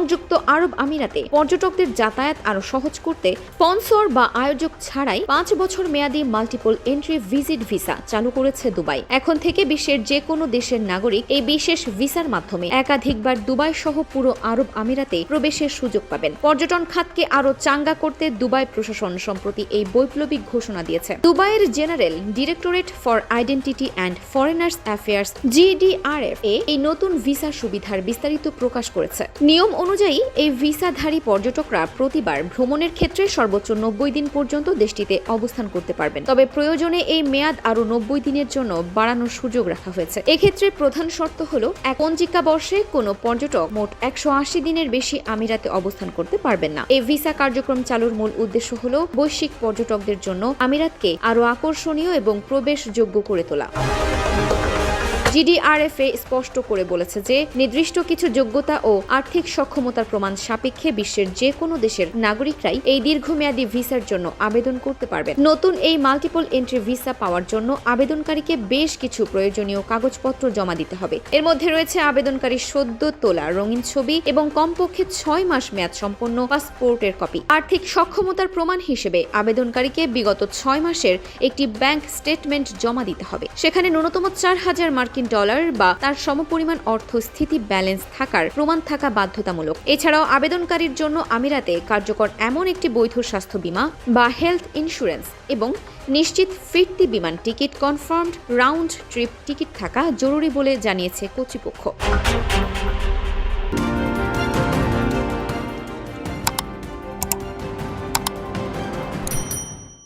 সংযুক্ত আরব আমিরাতে পর্যটকদের যাতায়াত আরও সহজ করতে স্পন্সর বা আয়োজক ছাড়াই 5 বছর মেয়াদী মাল্টিপল এন্ট্রি ভিজিট ভিসা চালু করেছে দুবাই। এখন থেকে বিশ্বের যে কোনো দেশের নাগরিক এই বিশেষ ভিসার মাধ্যমে একাধিকবার দুবাই সহ পুরো আরব আমিরাতে প্রবেশের সুযোগ পাবেন। পর্যটন খাতকে আরও চাঙ্গা করতে দুবাই প্রশাসন সম্প্রতি এই বৈপ্লবিক ঘোষণা দিয়েছে। দুবাইয়ের general directorate for identity and foreigners affairs GDRF এই নতুন ভিসা সুবিধার বিস্তারিত প্রকাশ করেছে। নিয়ম অনুযায়ী এই ভিসাধারী পর্যটকরা প্রতিবার ভ্রমণের ক্ষেত্রে সর্বোচ্চ 90 দিন পর্যন্ত দেশটিতে অবস্থান করতে পারবেন। তবে প্রয়োজনে এই মেয়াদ আরও 90 দিনের জন্য বাড়ানোর সুযোগ রাখা হয়েছে। এক্ষেত্রে প্রধান শর্ত হল এক পঞ্জিকা বর্ষে কোনো পর্যটক মোট 180 দিনের বেশি আমিরাতে অবস্থান করতে পারবেন না। এই ভিসা কার্যক্রম চালুর মূল উদ্দেশ্য হল বৈশ্বিক পর্যটকদের জন্য আমিরাতকে আরও আকর্ষণীয় এবং প্রবেশযোগ্য করে তোলা। GDRF স্পষ্ট করে বলেছে যে নির্দিষ্ট কিছু যোগ্যতা ও আর্থিক সক্ষমতার প্রমাণ সাপেক্ষে বিশ্বের যে কোনো দেশের নাগরিকরাই এই দীর্ঘমেয়াদী ভিসার জন্য আবেদন করতে পারবেন। নতুন এই মাল্টিপল এন্ট্রি ভিসা পাওয়ার জন্য আবেদনকারীকে বেশ কিছু প্রয়োজনীয় কাগজপত্র জমা দিতে হবে। এর মধ্যে রয়েছে আবেদনকারীর সদ্য তোলা রঙিন ছবি এবং কমপক্ষে 6 মাস মেয়াদ সম্পন্ন পাসপোর্টের কপি। আর্থিক সক্ষমতার প্রমাণ হিসেবে আবেদনকারীকে বিগত 6 মাসের একটি ব্যাংক স্টেটমেন্ট জমা দিতে হবে। সেখানে ন্যূনতম 4000 মার্কিন ডলার বা তার সমপরিমাণ অর্থ স্থিতি ব্যালেন্স থাকার প্রমাণ থাকা বাধ্যতামূলক। এছাড়াও আবেদনকারীর জন্য আমিরাতে কার্যকর এমন একটি বৈধ স্বাস্থ্য বীমা বা হেলথ ইন্স্যুরেন্স এবং নিশ্চিত ফিরতি বিমান ticket confirmed round trip ticket থাকা জরুরি বলে জানিয়েছে কর্তৃপক্ষ।